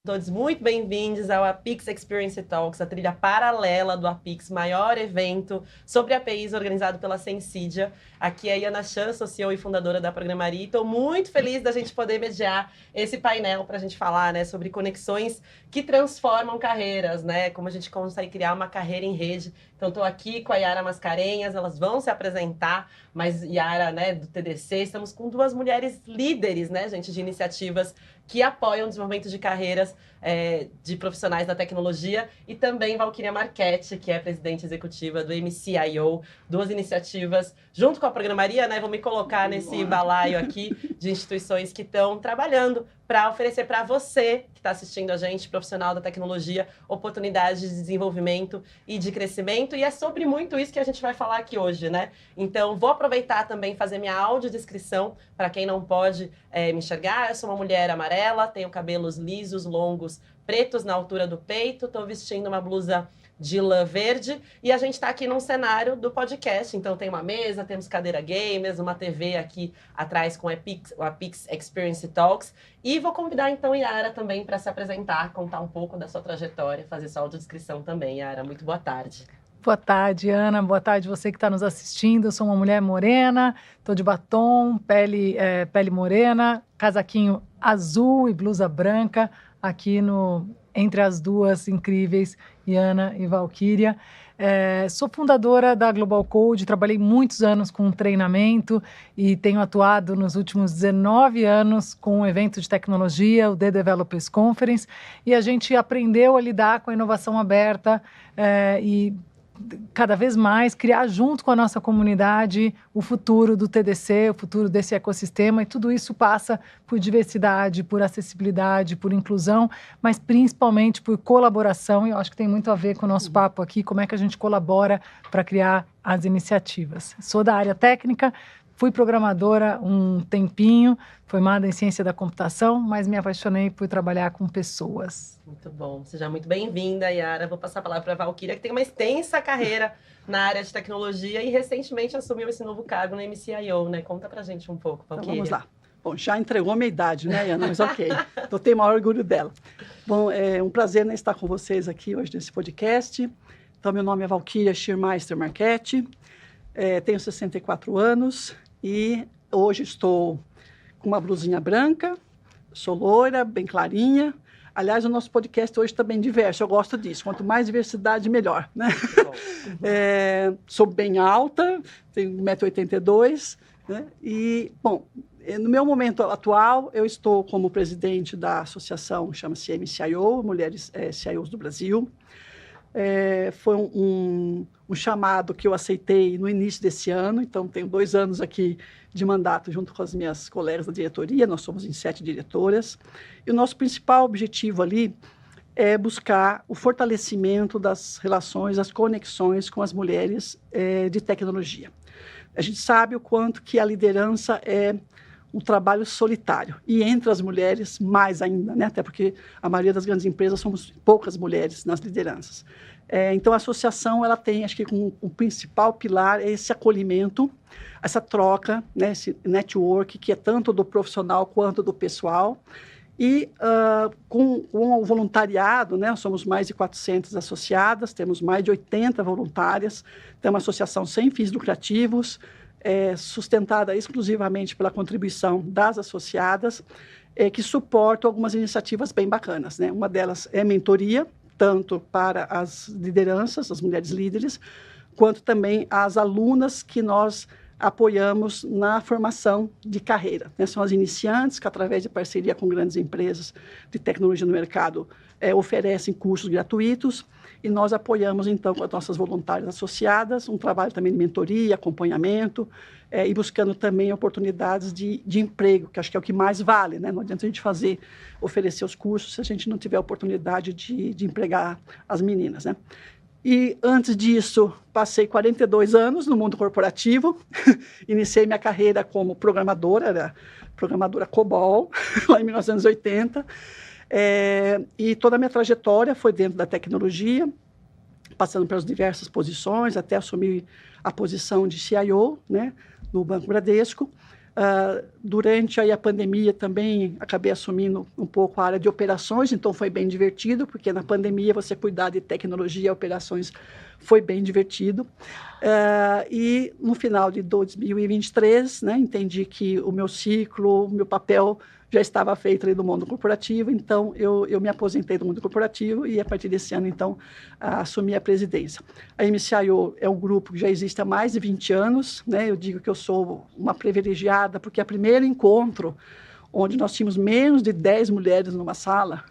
Todos muito bem-vindos ao Apix Experience Talks, a trilha paralela do Apix, maior evento sobre APIs organizado pela Sensidia. Aqui é a Iana Chan, sou CEO e fundadora da Programaria, e estou muito feliz da gente poder mediar esse painel para a gente falar, né, sobre conexões que transformam carreiras, né, como a gente consegue criar uma carreira em rede. Então, estou aqui com a Yara Mascarenhas, elas vão se apresentar, mas Yara, né, do TDC, estamos com duas mulheres líderes, né, gente, de iniciativas que apoiam o desenvolvimento de carreiras de profissionais da tecnologia, e também Valquíria Marchetti, que é presidente executiva do MCIO, duas iniciativas, junto com a Programaria, né, vou me colocar nesse balaio aqui de instituições que estão trabalhando para oferecer para você, que está assistindo a gente, profissional da tecnologia, oportunidades de desenvolvimento e de crescimento, e é sobre muito isso que a gente vai falar aqui hoje, né? Então, vou aproveitar também e fazer minha audiodescrição, para quem não pode me enxergar. Eu sou uma mulher amarela, tenho cabelos lisos, longos, pretos na altura do peito, estou vestindo uma blusa de lã verde, e a gente está aqui num cenário do podcast. Então tem uma mesa, temos cadeira gamers, uma TV aqui atrás com o Apix Experience Talks, e vou convidar então Yara também para se apresentar, contar um pouco da sua trajetória, fazer sua audiodescrição também. Yara, muito boa tarde. Boa tarde, Ana. Boa tarde você que está nos assistindo. Eu sou uma mulher morena, estou de batom, pele morena, casaquinho azul e blusa branca, aqui entre as duas incríveis, Iana e Valquíria. Sou fundadora da Global Code, trabalhei muitos anos com treinamento e tenho atuado nos últimos 19 anos com um evento de tecnologia, o The Developers Conference, e a gente aprendeu a lidar com a inovação aberta e cada vez mais criar junto com a nossa comunidade o futuro do TDC, o futuro desse ecossistema, e tudo isso passa por diversidade, por acessibilidade, por inclusão, mas principalmente por colaboração, e eu acho que tem muito a ver com o nosso papo aqui, como é que a gente colabora para criar as iniciativas. Sou da área técnica, fui programadora um tempinho, formada em ciência da computação, mas me apaixonei por trabalhar com pessoas. Muito bom. Seja muito bem-vinda, Yara. Vou passar a palavra para a Valquíria, que tem uma extensa carreira na área de tecnologia e recentemente assumiu esse novo cargo no MCIO, né? Conta pra gente um pouco, Valquíria. Então, vamos lá. Bom, já entregou a minha idade, né, Iana? Mas ok. Eu tenho o maior orgulho dela. Bom, é um prazer, né, estar com vocês aqui hoje nesse podcast. Então, meu nome é Valquíria Schirmeister Marchetti, tenho 64 anos e hoje estou com uma blusinha branca, sou loira, bem clarinha. Aliás, o nosso podcast hoje está bem diverso, eu gosto disso. Quanto mais diversidade, melhor, né? Sou bem alta, tenho 1,82 m, né? E, bom, no meu momento atual, eu estou como presidente da associação, chama-se MCIO, Mulheres CIOs do Brasil. Foi um chamado que eu aceitei no início desse ano, então tenho 2 anos aqui de mandato junto com as minhas colegas da diretoria, nós somos em 7 diretoras, e o nosso principal objetivo ali é buscar o fortalecimento das relações, as conexões com as mulheres de tecnologia. A gente sabe o quanto que a liderança é um trabalho solitário, e entre as mulheres mais ainda, né? Até porque a maioria das grandes empresas somos poucas mulheres nas lideranças. Então, a associação ela tem, acho que o principal pilar é esse acolhimento, essa troca, né? Esse network que é tanto do profissional quanto do pessoal. E com o voluntariado, né? Somos mais de 400 associadas, temos mais de 80 voluntárias, temos uma associação sem fins lucrativos, sustentada exclusivamente pela contribuição das associadas, que suportam algumas iniciativas bem bacanas, né? Uma delas é mentoria, tanto para as lideranças, as mulheres líderes, quanto também as alunas que nós apoiamos na formação de carreira, né? São as iniciantes que, através de parceria com grandes empresas de tecnologia no mercado, oferecem cursos gratuitos, e nós apoiamos, então, com as nossas voluntárias associadas, um trabalho também de mentoria, acompanhamento, e buscando também oportunidades de emprego, que acho que é o que mais vale, né? Não adianta a gente oferecer os cursos se a gente não tiver a oportunidade de empregar as meninas, né? E antes disso, passei 42 anos no mundo corporativo, iniciei minha carreira como programadora, era programadora COBOL, lá em 1980, e toda a minha trajetória foi dentro da tecnologia, passando pelas diversas posições, até assumir a posição de CIO, né, no Banco Bradesco. Durante aí a pandemia também acabei assumindo um pouco a área de operações, então foi bem divertido, porque na pandemia você cuidar de tecnologia e operações foi bem divertido. E no final de 2023, né, entendi que o meu ciclo, o meu papel já estava feito ali do mundo corporativo, então eu me aposentei do mundo corporativo e a partir desse ano, então, assumi a presidência. A MCIO é um grupo que já existe há mais de 20 anos, né? Eu digo que eu sou uma privilegiada, porque o primeiro encontro, onde nós tínhamos menos de 10 mulheres numa sala,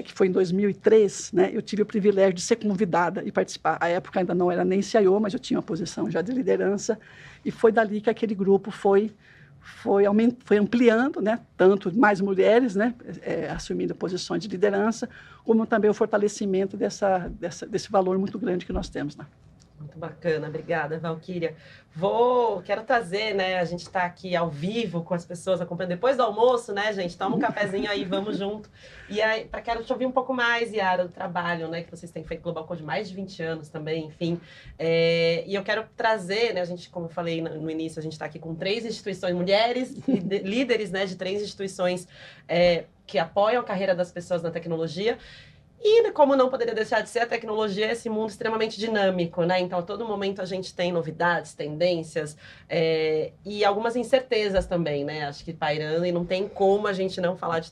que foi em 2003, né? Eu tive o privilégio de ser convidada e participar. À época ainda não era nem CIO, mas eu tinha uma posição já de liderança, e foi dali que aquele grupo foi ampliando, né, tanto mais mulheres, né, assumindo posições de liderança, como também o fortalecimento desse valor muito grande que nós temos, né? Muito bacana, obrigada, Valquíria. Quero trazer, né, a gente está aqui ao vivo com as pessoas acompanhando depois do almoço, né, gente? Toma um cafezinho aí, vamos junto. E aí, quero te ouvir um pouco mais, Yara, do trabalho, né, que vocês têm feito Global Code mais de 20 anos também, enfim. E eu quero trazer, né, a gente, como eu falei no início, a gente está aqui com 3 instituições, mulheres, líderes, né, de 3 instituições que apoiam a carreira das pessoas na tecnologia. E como não poderia deixar de ser, a tecnologia é esse mundo extremamente dinâmico, né? Então, a todo momento a gente tem novidades, tendências e algumas incertezas também, né? Acho que pairando, e não tem como a gente não falar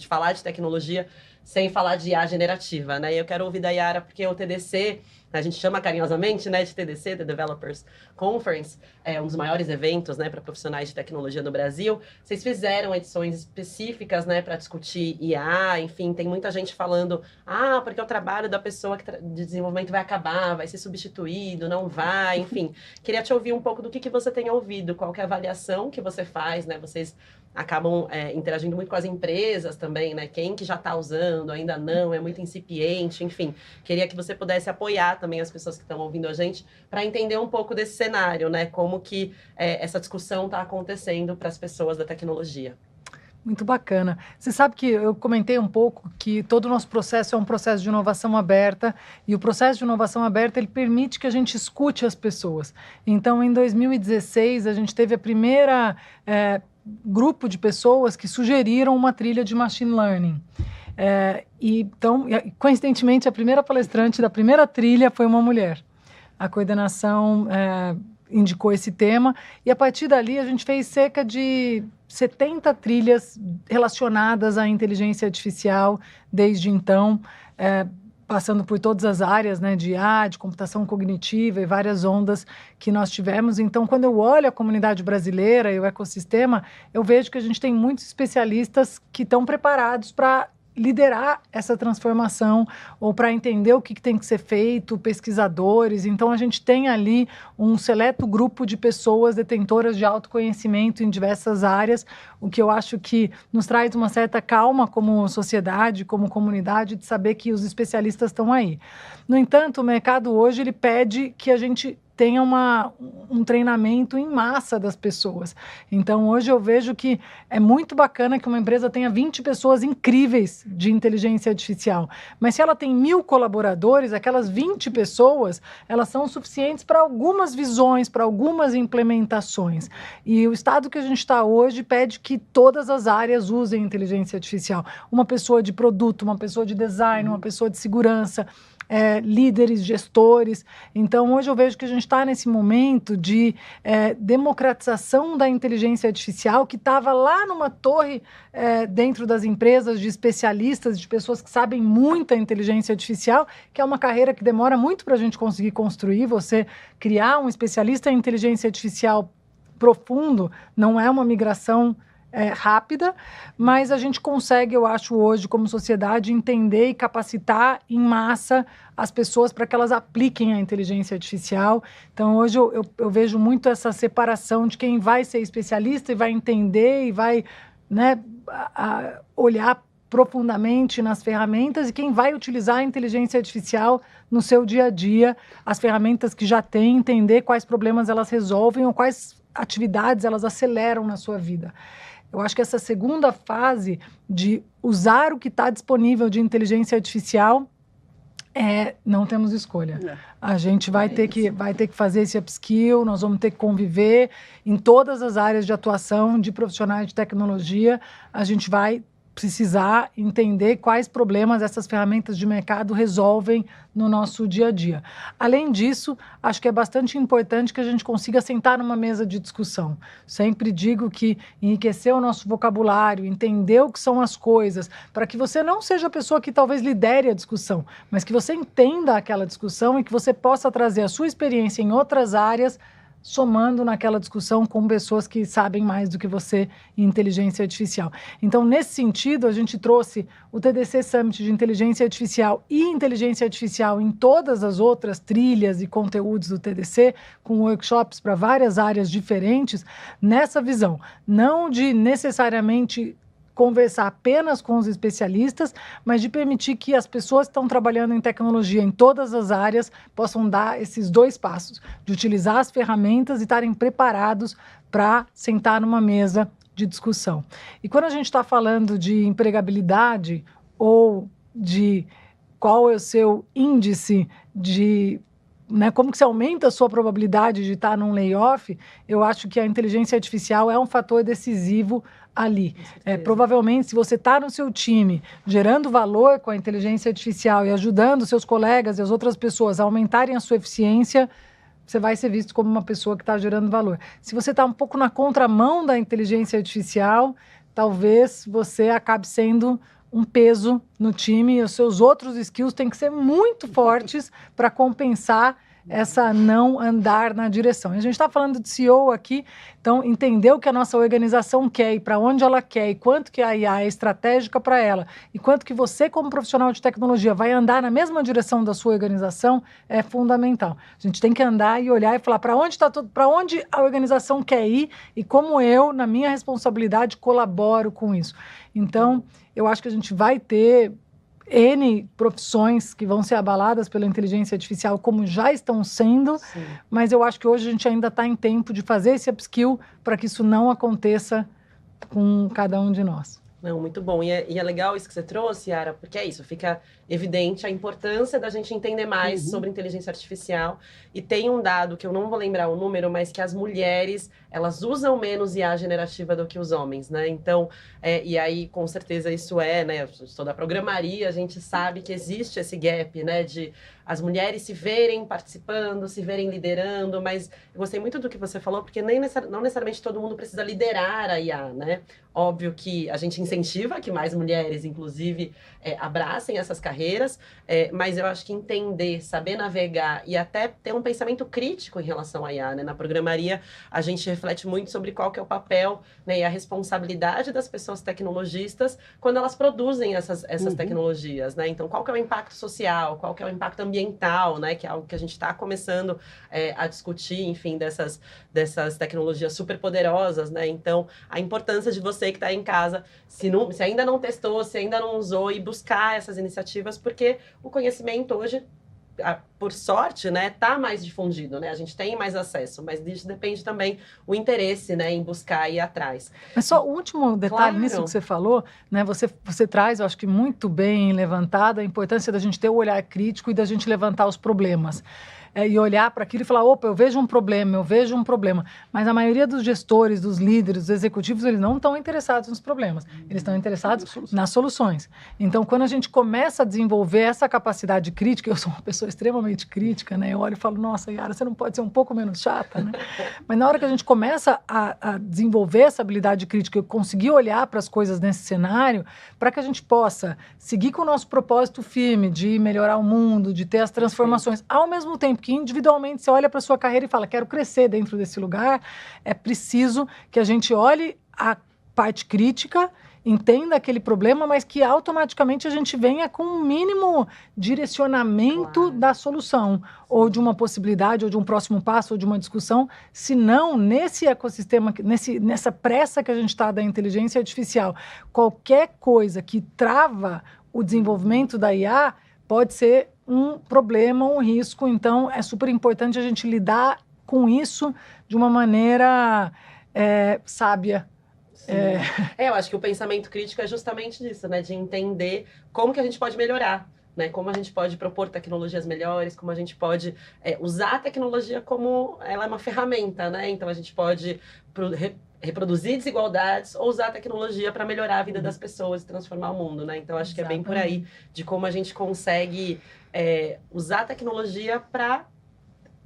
falar de tecnologia sem falar de IA generativa, né? E eu quero ouvir da Yara, porque o TDC, a gente chama carinhosamente, né, de TDC, The Developers Conference, é um dos maiores eventos, né, para profissionais de tecnologia no Brasil. Vocês fizeram edições específicas, né, para discutir IA, enfim, tem muita gente falando, porque o trabalho da pessoa de desenvolvimento vai acabar, vai ser substituído, não vai, enfim. Queria te ouvir um pouco do que você tem ouvido, qual que é a avaliação que você faz, né, vocês acabam interagindo muito com as empresas também, né, quem que já está usando, ainda não, é muito incipiente, enfim. Queria que você pudesse apoiar também as pessoas que estão ouvindo a gente para entender um pouco desse cenário, né? Como que essa discussão está acontecendo para as pessoas da tecnologia. Muito bacana. Você sabe que eu comentei um pouco que todo o nosso processo é um processo de inovação aberta, e o processo de inovação aberta, ele permite que a gente escute as pessoas. Então, em 2016, a gente teve a primeira grupo de pessoas que sugeriram uma trilha de machine learning. Então, coincidentemente, a primeira palestrante da primeira trilha foi uma mulher. A coordenação indicou esse tema, e a partir dali a gente fez cerca de 70 trilhas relacionadas à inteligência artificial desde então, passando por todas as áreas, né, de IA, de computação cognitiva e várias ondas que nós tivemos. Então, quando eu olho a comunidade brasileira e o ecossistema, eu vejo que a gente tem muitos especialistas que estão preparados para liderar essa transformação ou para entender o que tem que ser feito, pesquisadores. Então, a gente tem ali um seleto grupo de pessoas detentoras de autoconhecimento em diversas áreas, o que eu acho que nos traz uma certa calma como sociedade, como comunidade, de saber que os especialistas estão aí. No entanto, o mercado hoje ele pede que a gente tenha um treinamento em massa das pessoas. Então, hoje eu vejo que é muito bacana que uma empresa tenha 20 pessoas incríveis de inteligência artificial, mas se ela tem 1.000 colaboradores, aquelas 20 pessoas, elas são suficientes para algumas visões, para algumas implementações. E o estado que a gente está hoje pede que todas as áreas usem inteligência artificial. Uma pessoa de produto, uma pessoa de design, uma pessoa de segurança, líderes, gestores. Então, hoje eu vejo que a gente está nesse momento de democratização da inteligência artificial, que estava lá numa torre dentro das empresas de especialistas, de pessoas que sabem muita inteligência artificial, que é uma carreira que demora muito para a gente conseguir construir. Você criar um especialista em inteligência artificial profundo não é uma migração rápida, mas a gente consegue, eu acho, hoje, como sociedade, entender e capacitar em massa as pessoas para que elas apliquem a inteligência artificial. Então, hoje eu vejo muito essa separação de quem vai ser especialista e vai entender e vai, né, olhar profundamente nas ferramentas, e quem vai utilizar a inteligência artificial no seu dia a dia, as ferramentas que já tem, entender quais problemas elas resolvem ou quais atividades elas aceleram na sua vida. Eu acho que essa segunda fase de usar o que está disponível de inteligência artificial Não temos escolha. É. A gente vai ter que fazer esse upskill, nós vamos ter que conviver em todas as áreas de atuação de profissionais de tecnologia. A gente vai precisar entender quais problemas essas ferramentas de mercado resolvem no nosso dia a dia. Além disso, acho que é bastante importante que a gente consiga sentar numa mesa de discussão. Sempre digo que enriquecer o nosso vocabulário, entender o que são as coisas, para que você não seja a pessoa que talvez lidere a discussão, mas que você entenda aquela discussão e que você possa trazer a sua experiência em outras áreas, somando naquela discussão com pessoas que sabem mais do que você em inteligência artificial. Então, nesse sentido, a gente trouxe o TDC Summit de Inteligência Artificial e Inteligência Artificial em todas as outras trilhas e conteúdos do TDC, com workshops para várias áreas diferentes, nessa visão, não de necessariamente conversar apenas com os especialistas, mas de permitir que as pessoas que estão trabalhando em tecnologia em todas as áreas possam dar esses 2 passos, de utilizar as ferramentas e estarem preparados para sentar numa mesa de discussão. E quando a gente está falando de empregabilidade ou de qual é o seu índice de... como que você aumenta a sua probabilidade de estar num layoff, eu acho que a inteligência artificial é um fator decisivo ali. Provavelmente, se você está no seu time gerando valor com a inteligência artificial e ajudando seus colegas e as outras pessoas a aumentarem a sua eficiência, você vai ser visto como uma pessoa que está gerando valor. Se você está um pouco na contramão da inteligência artificial, talvez você acabe sendo um peso no time e os seus outros skills têm que ser muito fortes para compensar essa não andar na direção. E a gente está falando de CEO aqui, então entender o que a nossa organização quer e para onde ela quer e quanto que a IA é estratégica para ela e quanto que você como profissional de tecnologia vai andar na mesma direção da sua organização é fundamental. A gente tem que andar e olhar e falar para onde a organização quer ir e como eu, na minha responsabilidade, colaboro com isso. Então, eu acho que a gente vai ter N profissões que vão ser abaladas pela inteligência artificial, como já estão sendo, sim, mas eu acho que hoje a gente ainda está em tempo de fazer esse upskill para que isso não aconteça com cada um de nós. Não, muito bom. E é legal isso que você trouxe, Yara, porque é isso, fica evidente a importância da gente entender mais sobre inteligência artificial. E tem um dado, que eu não vou lembrar o número, mas que as mulheres, elas usam menos IA generativa do que os homens, né? Então, e aí, com certeza, isso né? Eu sou da programaria, a gente sabe que existe esse gap, né? De as mulheres se verem participando, se verem liderando, mas eu gostei muito do que você falou, porque não necessariamente todo mundo precisa liderar a IA, né? Óbvio que a gente incentiva que mais mulheres, inclusive, abracem essas carreiras, mas eu acho que entender, saber navegar e até ter um pensamento crítico em relação à IA, né? Na programaria, a gente reflete muito sobre qual que é o papel, né, e a responsabilidade das pessoas tecnologistas quando elas produzem essas tecnologias, né? Então, qual que é o impacto social, qual que é o impacto ambiental, né? Que é algo que a gente está começando a discutir, enfim, dessas tecnologias super poderosas, né? Então, a importância de você que está em casa, se ainda não testou, se ainda não usou, e buscar essas iniciativas, porque o conhecimento hoje, por sorte, né, tá mais difundido, né? A gente tem mais acesso, mas disso depende também o interesse, né, em buscar e ir atrás. Mas só o último detalhe nisso que você falou, né? Você traz, eu acho que muito bem levantado, a importância da gente ter o olhar crítico e da gente levantar os problemas. E olhar para aquilo e falar, opa, eu vejo um problema. Mas a maioria dos gestores, dos líderes, dos executivos, eles não estão interessados nos problemas. Eles estão interessados nas soluções. Então, quando a gente começa a desenvolver essa capacidade crítica, eu sou uma pessoa extremamente crítica, né? Eu olho e falo, nossa, Yara, você não pode ser um pouco menos chata, né? Mas na hora que a gente começa a desenvolver essa habilidade crítica, eu conseguir olhar para as coisas nesse cenário, para que a gente possa seguir com o nosso propósito firme de melhorar o mundo, de ter as transformações, ao mesmo tempo que individualmente você olha para a sua carreira e fala, quero crescer dentro desse lugar, é preciso que a gente olhe a parte crítica, entenda aquele problema, mas que automaticamente a gente venha com um mínimo direcionamento da solução, ou de uma possibilidade, ou de um próximo passo, ou de uma discussão, senão nesse ecossistema, nessa pressa que a gente está da inteligência artificial, qualquer coisa que trava o desenvolvimento da IA pode ser um problema, um risco. Então, é super importante a gente lidar com isso de uma maneira sábia. Eu acho que o pensamento crítico é justamente disso, né? De entender como que a gente pode melhorar, né? Como a gente pode propor tecnologias melhores, como a gente pode usar a tecnologia como ela é uma ferramenta, né? Então, a gente pode reproduzir desigualdades ou usar a tecnologia para melhorar a vida das pessoas e transformar o mundo, né? Então, acho que é bem por aí de como a gente consegue usar a tecnologia para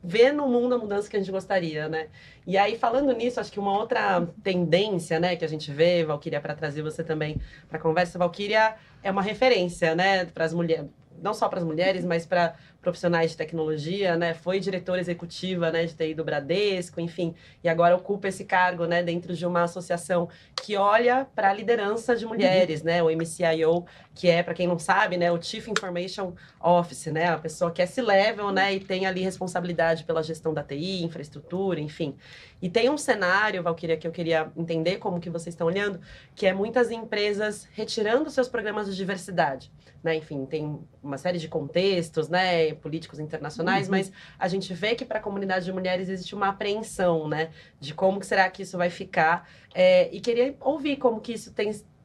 ver no mundo a mudança que a gente gostaria, né? E aí, falando nisso, acho que uma outra tendência, né, que a gente vê, Valquíria, para trazer você também para a conversa, Valquíria é uma referência, né, para as mulheres, não só para as mulheres, mas para profissionais de tecnologia, né? Foi diretora executiva, né, de TI do Bradesco, enfim, e agora ocupa esse cargo, né, dentro de uma associação que olha para a liderança de mulheres, né, o MCIO, que é, para quem não sabe, né, o Chief Information Office, né, a pessoa que é C-level, né, e tem ali responsabilidade pela gestão da TI, infraestrutura, enfim. E tem um cenário, Valquíria, que eu queria entender como que vocês estão olhando, que é muitas empresas retirando seus programas de diversidade, né, enfim, tem uma série de contextos, né, políticos internacionais, mas a gente vê que para a comunidade de mulheres existe uma apreensão, né, de como que será que isso vai ficar, e queria ouvir como que isso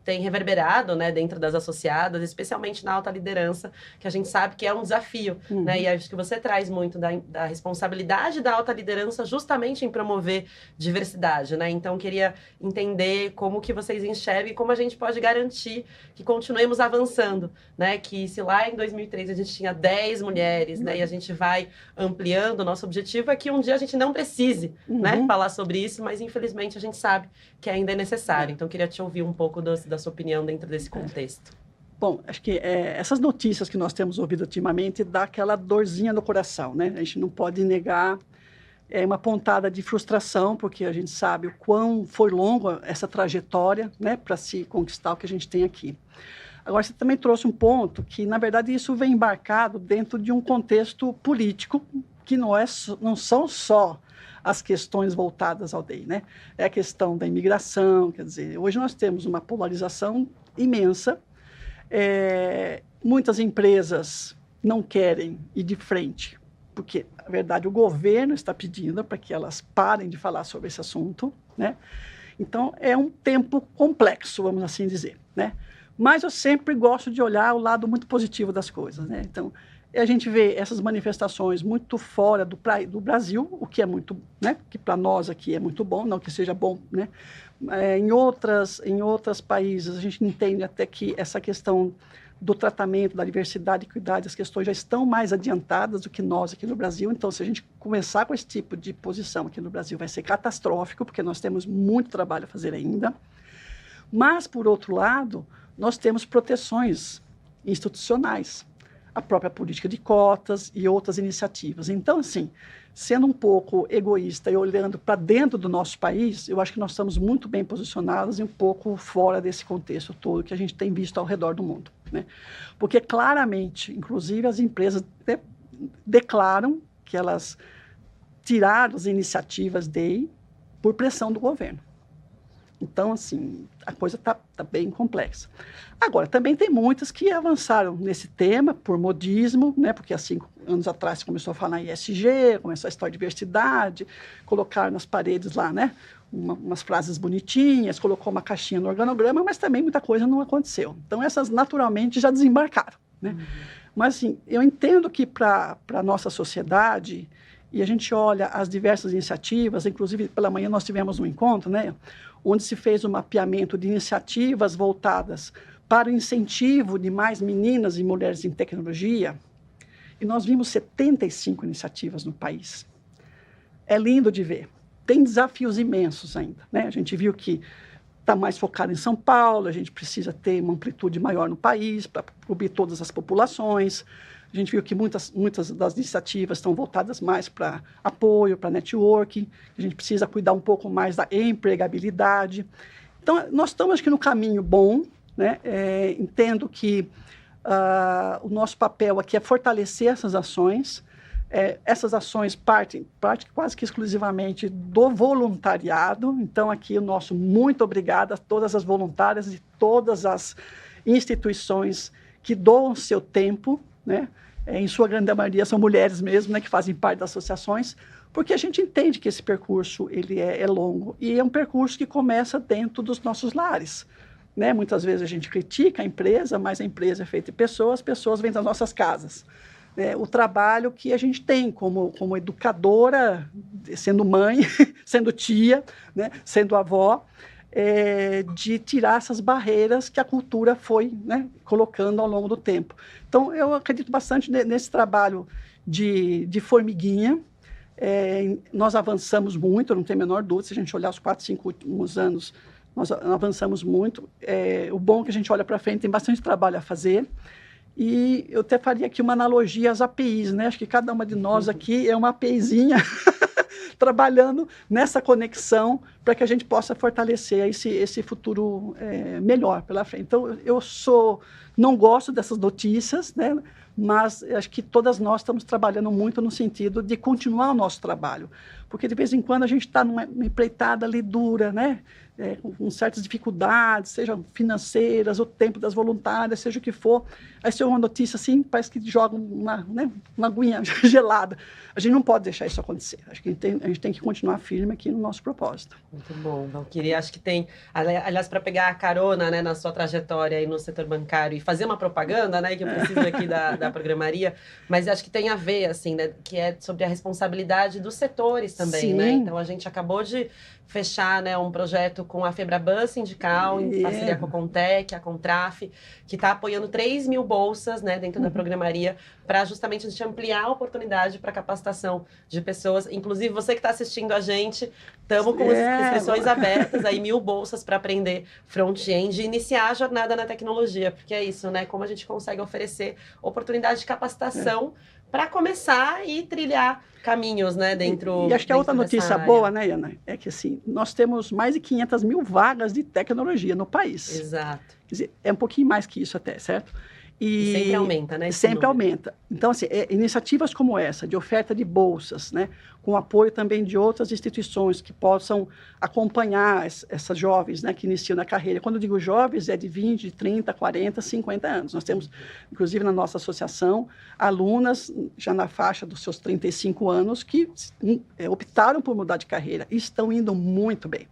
tem reverberado, né, dentro das associadas, especialmente na alta liderança, que a gente sabe que é um desafio, né, e acho que você traz muito da responsabilidade da alta liderança justamente em promover diversidade, né, então queria entender como que vocês enxergam e como a gente pode garantir que continuemos avançando, né, que se lá em 2003 a gente tinha 10 mulheres, né, e a gente vai ampliando, o nosso objetivo é que um dia a gente não precise, né, falar sobre isso, mas infelizmente a gente sabe que ainda é necessário, então queria te ouvir um pouco da sua opinião dentro desse contexto. Bom, acho que essas notícias que nós temos ouvido ultimamente dá aquela dorzinha no coração, né? A gente não pode negar uma pontada de frustração, porque a gente sabe o quão foi longa essa trajetória, né, para se conquistar o que a gente tem aqui. Agora, você também trouxe um ponto que, na verdade, isso vem embarcado dentro de um contexto político que não são só as questões voltadas ao DEI, né? É a questão da imigração, quer dizer, hoje nós temos uma polarização imensa, muitas empresas não querem ir de frente, porque, na verdade, o governo está pedindo para que elas parem de falar sobre esse assunto, né? Então, é um tempo complexo, vamos assim dizer, né? Mas eu sempre gosto de olhar o lado muito positivo das coisas, né? Então, a gente vê essas manifestações muito fora do Brasil, o que é muito, né, que para nós aqui é muito bom, não que seja bom, né? Em outros países, a gente entende até que essa questão do tratamento, da diversidade e equidade, as questões já estão mais adiantadas do que nós aqui no Brasil. Então, se a gente começar com esse tipo de posição aqui no Brasil, vai ser catastrófico, porque nós temos muito trabalho a fazer ainda. Mas, por outro lado, nós temos proteções institucionais, a própria política de cotas e outras iniciativas. Então, assim, sendo um pouco egoísta e olhando para dentro do nosso país, eu acho que nós estamos muito bem posicionados e um pouco fora desse contexto todo que a gente tem visto ao redor do mundo, né? Porque claramente, inclusive, as empresas declaram que elas tiraram as iniciativas DEI por pressão do governo. Então, assim, a coisa está bem complexa. Agora, também tem muitas que avançaram nesse tema por modismo, né? Porque há 5 anos atrás começou a falar em ESG, começou a história de diversidade, colocar nas paredes lá, né, umas frases bonitinhas, colocou uma caixinha no organograma, mas também muita coisa não aconteceu. Então, essas naturalmente já desembarcaram, né? Mas, assim, eu entendo que para a nossa sociedade, e a gente olha as diversas iniciativas, inclusive pela manhã nós tivemos um encontro, né, onde se fez um mapeamento de iniciativas voltadas para o incentivo de mais meninas e mulheres em tecnologia, e nós vimos 75 iniciativas no país. É lindo de ver. Tem desafios imensos ainda, né? A gente viu que está mais focado em São Paulo, a gente precisa ter uma amplitude maior no país para cobrir todas as populações. A gente viu que muitas das iniciativas estão voltadas mais para apoio, para networking. A gente precisa cuidar um pouco mais da empregabilidade. Então, nós estamos aqui no caminho bom, né? Entendo que o nosso papel aqui é fortalecer essas ações. Essas ações partem quase que exclusivamente do voluntariado. Então, aqui o nosso muito obrigado a todas as voluntárias de todas as instituições que doam seu tempo, né? Em sua grande maioria são mulheres mesmo, né, que fazem parte das associações, porque a gente entende que esse percurso ele é longo e é um percurso que começa dentro dos nossos lares, né? Muitas vezes a gente critica a empresa, mas a empresa é feita de pessoas, as pessoas vêm das nossas casas. O trabalho que a gente tem como educadora, sendo mãe, sendo tia, né? Sendo avó, de tirar essas barreiras que a cultura foi, né? Colocando ao longo do tempo. Então, eu acredito bastante nesse trabalho de formiguinha. Nós avançamos muito, não tem a menor dúvida, se a gente olhar os 4, 5 últimos anos, nós avançamos muito. O bom é que a gente olha para frente, tem bastante trabalho a fazer. E eu até faria aqui uma analogia às APIs, né? Acho que cada uma de nós aqui é uma APIzinha trabalhando nessa conexão para que a gente possa fortalecer esse futuro melhor pela frente. Então, não gosto dessas notícias, né? Mas acho que todas nós estamos trabalhando muito no sentido de continuar o nosso trabalho, porque de vez em quando a gente está numa empreitada ali dura, né? Com certas dificuldades, sejam financeiras, o tempo das voluntárias, seja o que for. Aí se é uma notícia assim, parece que joga uma aguinha gelada. A gente não pode deixar isso acontecer. Acho que a gente tem que continuar firme aqui no nosso propósito. Muito bom, Valquíria. Acho que tem, aliás, para pegar a carona, né, na sua trajetória aí no setor bancário e fazer uma propaganda, né, que eu preciso aqui da Programaria, mas acho que tem a ver, assim, né, que é sobre a responsabilidade dos setores também, Sim. né? Então, a gente acabou de fechar, né, um projeto com a Febraban Sindical, em parceria com a Contec, a Contraf, que está apoiando 3 mil bolsas, né, dentro da Programaria, para justamente a gente ampliar a oportunidade para capacitação de pessoas. Inclusive, você que está assistindo a gente, estamos com inscrições abertas, aí 1.000 bolsas para aprender front-end e iniciar a jornada na tecnologia, porque é isso, né, como a gente consegue oferecer oportunidade de capacitação para começar e trilhar caminhos, né, dentro. E acho que a outra notícia boa, né, Ana, é que assim, nós temos mais de 500 mil vagas de tecnologia no país. Exato. Quer dizer, é um pouquinho mais que isso até, certo? E sempre aumenta, né? Sempre aumenta. Então, assim, iniciativas como essa, de oferta de bolsas, né, com apoio também de outras instituições que possam acompanhar essas jovens, né, que iniciam na carreira. Quando eu digo jovens, é de 20, 30, 40, 50 anos. Nós temos, inclusive, na nossa associação, alunas já na faixa dos seus 35 anos que optaram por mudar de carreira e estão indo muito bem.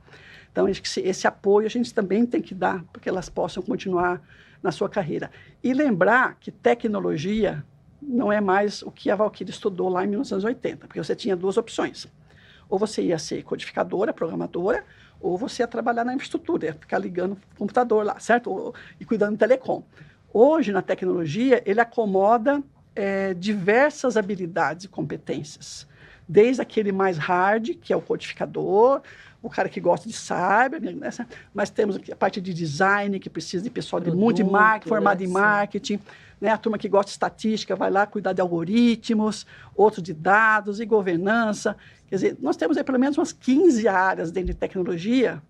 Então, acho que esse apoio a gente também tem que dar para que elas possam continuar na sua carreira. E lembrar que tecnologia não é mais o que a Valquíria estudou lá em 1980, porque você tinha 2 opções. Ou você ia ser codificadora, programadora, ou você ia trabalhar na infraestrutura, ia ficar ligando o computador lá, certo? E cuidando do telecom. Hoje, na tecnologia, ele acomoda diversas habilidades e competências. Desde aquele mais hard, que é o codificador, o cara que gosta de cyber, né? Mas temos a parte de design, que precisa de pessoal de multimarketing, formado em marketing, né? A turma que gosta de estatística vai lá cuidar de algoritmos, outros de dados e governança. Quer dizer, nós temos aí pelo menos umas 15 áreas dentro de tecnologia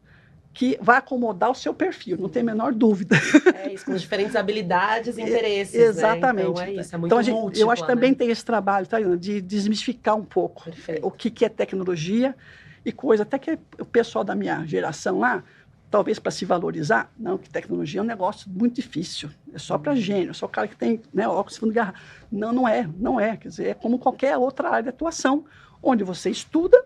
que vai acomodar o seu perfil, não tem a menor dúvida. É isso, com diferentes habilidades e interesses, exatamente. Né? Então é isso, é muito então, múltipla, eu acho que também né? tem esse trabalho, tá, de desmistificar um pouco o que é tecnologia e coisa, até que o pessoal da minha geração lá, talvez para se valorizar, não, que tecnologia é um negócio muito difícil, é só para gênio, só o cara que tem, né, óculos de fundo de garrafa. Não, não é, quer dizer, é como qualquer outra área de atuação, onde você estuda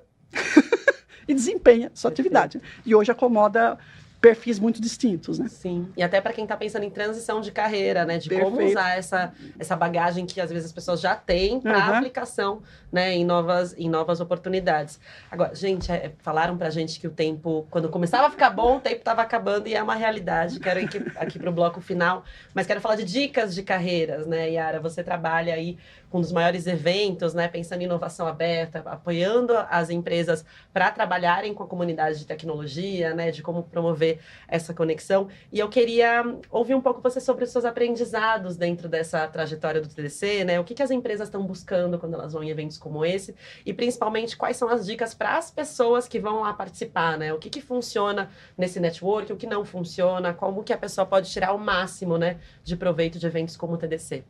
e desempenha sua atividade. E hoje acomoda perfis muito distintos, né? Sim, e até para quem está pensando em transição de carreira, né? De como usar essa bagagem que às vezes as pessoas já têm para aplicação, né? Em novas oportunidades. Agora, gente, falaram pra gente que o tempo, quando começava a ficar bom, o tempo estava acabando e é uma realidade. Quero ir aqui para o bloco final, mas quero falar de dicas de carreiras, né, Yara? Você trabalha aí com um dos maiores eventos, né? Pensando em inovação aberta, apoiando as empresas para trabalharem com a comunidade de tecnologia, né? De como promover essa conexão. E eu queria ouvir um pouco você sobre os seus aprendizados dentro dessa trajetória do TDC, né? O que as empresas estão buscando quando elas vão em eventos como esse? E, principalmente, quais são as dicas para as pessoas que vão lá participar, né? O que funciona nesse network, o que não funciona, como que a pessoa pode tirar o máximo, né, de proveito de eventos como o TDC?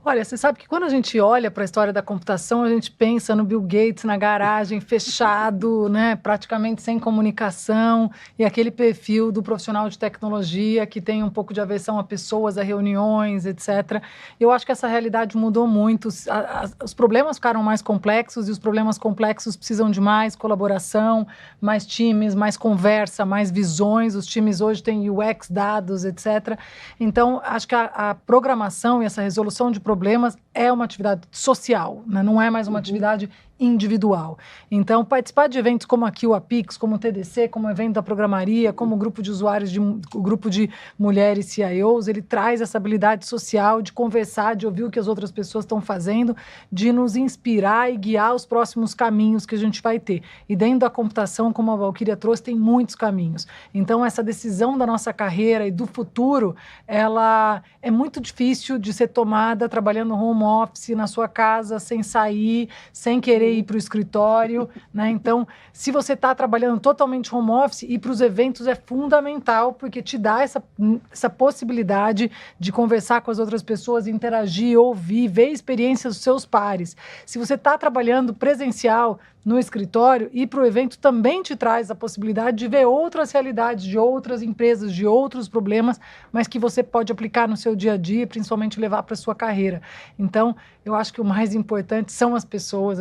Olha, você sabe que quando a gente olha para a história da computação, a gente pensa no Bill Gates na garagem, fechado, né, praticamente sem comunicação, e aquele perfil do profissional de tecnologia que tem um pouco de aversão a pessoas, a reuniões, etc. Eu acho que essa realidade mudou muito. Os problemas ficaram mais complexos e os problemas complexos precisam de mais colaboração, mais times, mais conversa, mais visões. Os times hoje têm UX, dados, etc. Então, acho que a programação e essa resolução de problemas é uma atividade social, né? Não é mais uma atividade individual. Então, participar de eventos como aqui o Apix, como o TDC, como o evento da programaria, como o grupo de usuários, o grupo de mulheres CIOs, ele traz essa habilidade social de conversar, de ouvir o que as outras pessoas estão fazendo, de nos inspirar e guiar os próximos caminhos que a gente vai ter. E dentro da computação, como a Valquíria trouxe, tem muitos caminhos. Então, essa decisão da nossa carreira e do futuro, ela é muito difícil de ser tomada trabalhando home office, na sua casa, sem sair, sem querer ir para o escritório, né? Então, se você está trabalhando totalmente home office, ir para os eventos é fundamental, porque te dá essa possibilidade de conversar com as outras pessoas, interagir, ouvir, ver experiências dos seus pares. Se você está trabalhando presencial no escritório, ir para o evento também te traz a possibilidade de ver outras realidades, de outras empresas, de outros problemas, mas que você pode aplicar no seu dia a dia, principalmente levar para a sua carreira. Então, eu acho que o mais importante são as pessoas.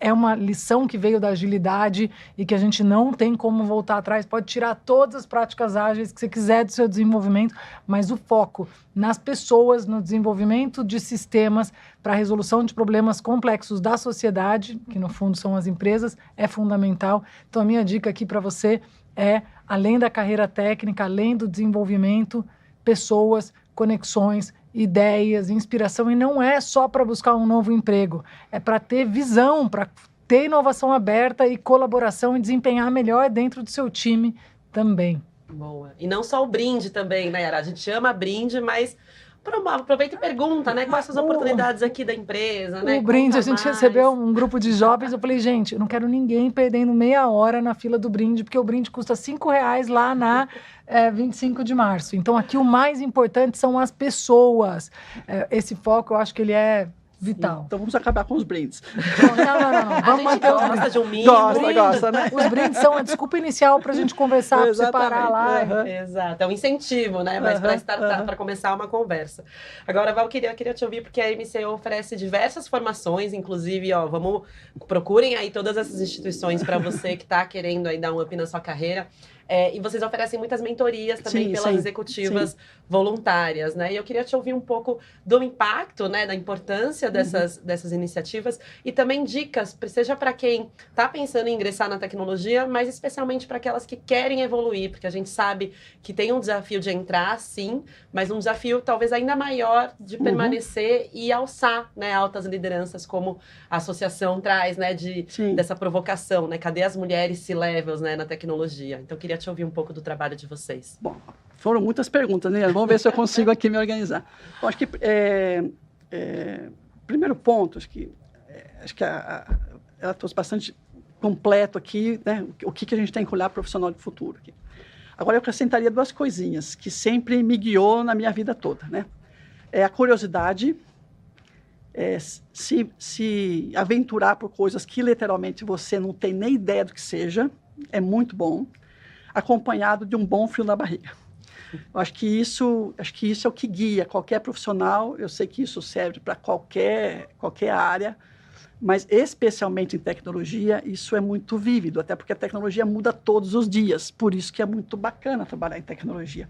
É uma lição que veio da agilidade e que a gente não tem como voltar atrás. Pode tirar todas as práticas ágeis que você quiser do seu desenvolvimento, mas o foco nas pessoas, no desenvolvimento de sistemas para a resolução de problemas complexos da sociedade, que no fundo são as empresas, é fundamental. Então, a minha dica aqui para você é, além da carreira técnica, além do desenvolvimento, pessoas, conexões, ideias, inspiração, e não é só para buscar um novo emprego, é para ter visão, para ter inovação aberta e colaboração e desempenhar melhor dentro do seu time também. Boa. E não só o brinde também, né, Yara? A gente ama brinde, mas aproveita e pergunta, né? Quais são as oportunidades aqui da empresa, né? O brinde, Conta a gente mais. recebeu um grupo de jovens, eu falei, gente, eu não quero ninguém perdendo meia hora na fila do brinde, porque o brinde custa R$5 lá na 25 de março. Então, aqui o mais importante são as pessoas. Esse foco, eu acho que ele é vital. Então vamos acabar com os brindes. Não. Vamos manter os brindes. De um mínimo. Gosta, né? Os brindes são a desculpa inicial para a gente conversar, para você parar lá. Uhum. Exato, é um incentivo, né? Mas para começar uma conversa. Agora, Val, eu queria te ouvir, porque a MCO oferece diversas formações, inclusive, procurem aí todas essas instituições para você que está querendo aí dar um up na sua carreira. E vocês oferecem muitas mentorias também pelas executivas voluntárias, né? E eu queria te ouvir um pouco do impacto, né, da importância dessas iniciativas e também dicas, seja para quem está pensando em ingressar na tecnologia, mas especialmente para aquelas que querem evoluir, porque a gente sabe que tem um desafio de entrar, sim, mas um desafio talvez ainda maior de permanecer e alçar, né, altas lideranças, como a associação traz, né, dessa provocação, né? Cadê as mulheres C-levels, né, na tecnologia? Então, eu queria te ouvir um pouco do trabalho de vocês. Bom, foram muitas perguntas, né? Vamos ver se eu consigo aqui me organizar. Bom, acho que primeiro ponto, acho que ela trouxe bastante completo aqui, né? O que a gente tem que olhar profissional de futuro aqui. Agora eu acrescentaria duas coisinhas que sempre me guiou na minha vida toda, né? É a curiosidade, se aventurar por coisas que literalmente você não tem nem ideia do que seja, é muito bom, acompanhado de um bom frio na barriga. Eu acho que isso é o que guia qualquer profissional. Eu sei que isso serve para qualquer área, mas especialmente em tecnologia, isso é muito vívido, até porque a tecnologia muda todos os dias. Por isso que é muito bacana trabalhar em tecnologia.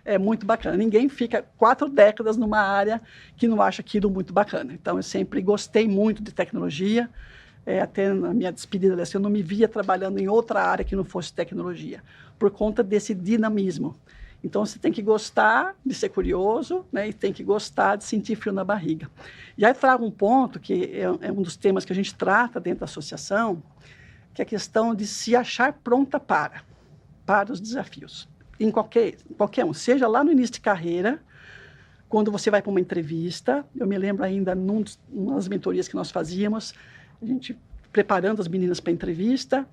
É muito bacana. Ninguém fica 4 décadas numa área que não acha aquilo muito bacana. Então, eu sempre gostei muito de tecnologia. Até na minha despedida dessa, eu não me via trabalhando em outra área que não fosse tecnologia, por conta desse dinamismo. Então, você tem que gostar de ser curioso, né, e tem que gostar de sentir frio na barriga. E aí trago um ponto que é um dos temas que a gente trata dentro da associação, que é a questão de se achar pronta para os desafios. Em qualquer um, seja lá no início de carreira, quando você vai para uma entrevista. Eu me lembro ainda, numa das mentorias que nós fazíamos, a gente preparando as meninas para a entrevista,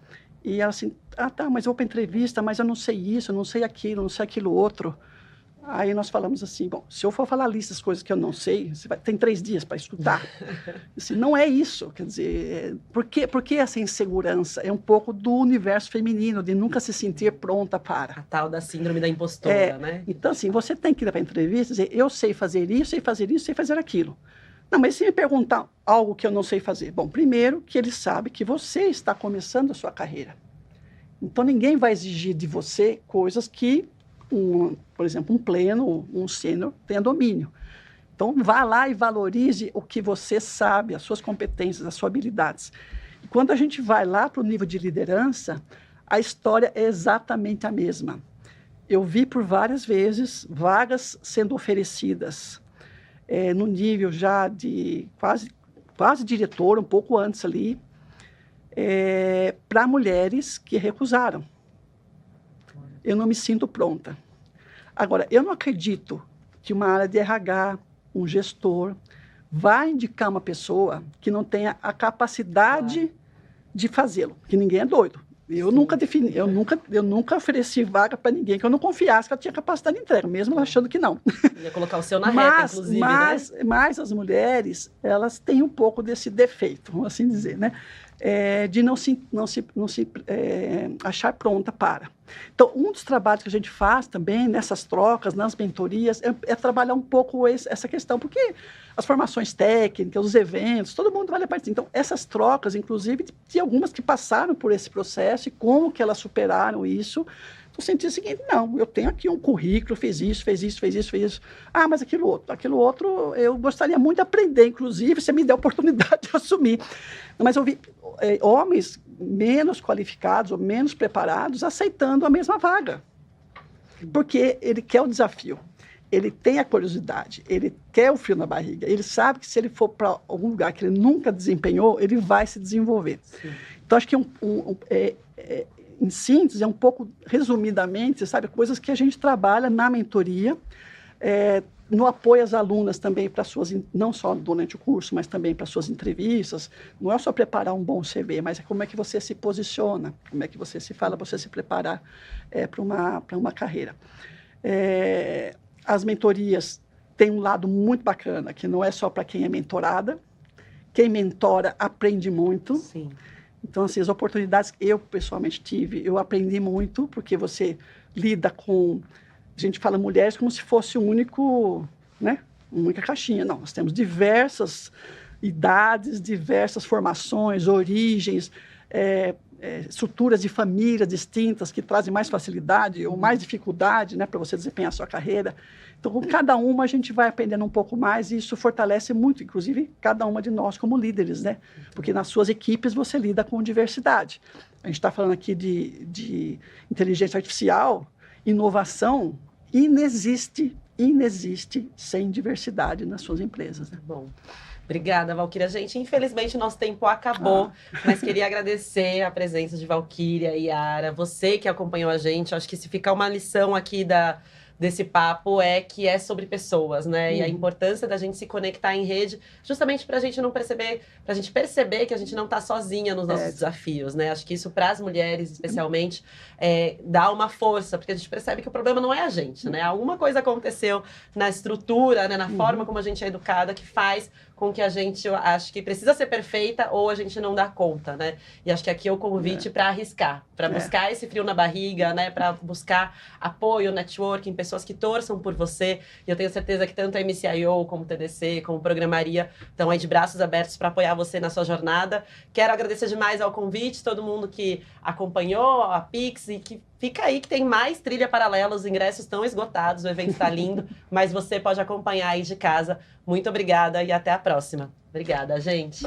e ela assim, mas eu vou para a entrevista, mas eu não sei isso, eu não sei aquilo outro. Aí nós falamos assim, bom, se eu for falar a lista das coisas que eu não sei, tem 3 dias para estudar. Assim, não é isso, quer dizer, por que essa insegurança? É um pouco do universo feminino, de nunca se sentir pronta para. A tal da síndrome da impostora, né? Então, assim, você tem que ir para a entrevista e dizer, eu sei fazer isso, sei fazer isso, sei fazer aquilo. Não, mas se me perguntar algo que eu não sei fazer, bom, primeiro que ele sabe que você está começando a sua carreira. Então, ninguém vai exigir de você coisas que por exemplo, um pleno, um sênior, tenha domínio. Então, vá lá e valorize o que você sabe, as suas competências, as suas habilidades. E quando a gente vai lá para o nível de liderança, a história é exatamente a mesma. Eu vi por várias vezes vagas sendo oferecidas no nível já de quase diretor, um pouco antes ali, para mulheres que recusaram. Eu não me sinto pronta. Agora, eu não acredito que uma área de RH, um gestor, vai indicar uma pessoa que não tenha a capacidade de fazê-lo, que ninguém é doido. Eu nunca ofereci vaga para ninguém que eu não confiasse que ela tinha capacidade de entrega, mesmo achando que não. Ia colocar o seu na reta, inclusive, né? Mas as mulheres, elas têm um pouco desse defeito, vamos assim dizer, né? De não se achar pronta para. Então, um dos trabalhos que a gente faz também nessas trocas, nas mentorias, é trabalhar um pouco essa questão, porque as formações técnicas, os eventos, todo mundo vai participar. Então, essas trocas, inclusive, de algumas que passaram por esse processo e como que elas superaram isso, eu senti o seguinte, não, eu tenho aqui um currículo, fez isso. Ah, mas aquilo outro eu gostaria muito de aprender, inclusive, você me der a oportunidade de assumir. Mas eu vi homens menos qualificados ou menos preparados aceitando a mesma vaga, porque ele quer o desafio, ele tem a curiosidade, ele quer o frio na barriga, ele sabe que se ele for para algum lugar que ele nunca desempenhou, ele vai se desenvolver. Sim. Então, acho que em síntese, é um pouco, resumidamente, sabe, coisas que a gente trabalha na mentoria, no apoio às alunas também para suas, não só durante o curso, mas também para suas entrevistas. Não é só preparar um bom CV, mas é como é que você se posiciona, como é que você se fala, você se preparar para uma carreira. As mentorias têm um lado muito bacana, que não é só para quem é mentorada. Quem mentora aprende muito. Sim. Então, assim, as oportunidades que eu pessoalmente tive, eu aprendi muito, porque você lida com... A gente fala mulheres como se fosse uma única caixinha. Não, nós temos diversas idades, diversas formações, origens, estruturas de família distintas que trazem mais facilidade ou mais dificuldade, né, para você desempenhar a sua carreira. Então, com cada uma a gente vai aprendendo um pouco mais e isso fortalece muito, inclusive, cada uma de nós como líderes, né? Porque nas suas equipes você lida com diversidade. A gente está falando aqui de inteligência artificial, inovação, inexiste sem diversidade nas suas empresas, né? Bom. Obrigada, Valquíria. Gente, infelizmente o nosso tempo acabou, mas queria agradecer a presença de Valquíria e Yara, você que acompanhou a gente. Acho que se ficar uma lição aqui desse papo que é sobre pessoas, né? E a importância da gente se conectar em rede, justamente para a gente não perceber, para a gente perceber que a gente não está sozinha nos nossos desafios, né? Acho que isso para as mulheres, especialmente, dá uma força, porque a gente percebe que o problema não é a gente, né? Alguma coisa aconteceu na estrutura, né? Na forma como a gente é educada, que faz com que a gente acho que precisa ser perfeita ou a gente não dá conta, né? E acho que aqui é o convite para arriscar, para buscar esse frio na barriga, né? Para buscar apoio, networking, pessoas que torçam por você. E eu tenho certeza que tanto a MCIO, como o TDC, como o Programaria estão aí de braços abertos para apoiar você na sua jornada. Quero agradecer demais ao convite, todo mundo que acompanhou a Pix e que fica aí que tem mais Trilha Paralela, os ingressos estão esgotados, o evento está lindo, mas você pode acompanhar aí de casa. Muito obrigada e até a próxima. Obrigada, gente.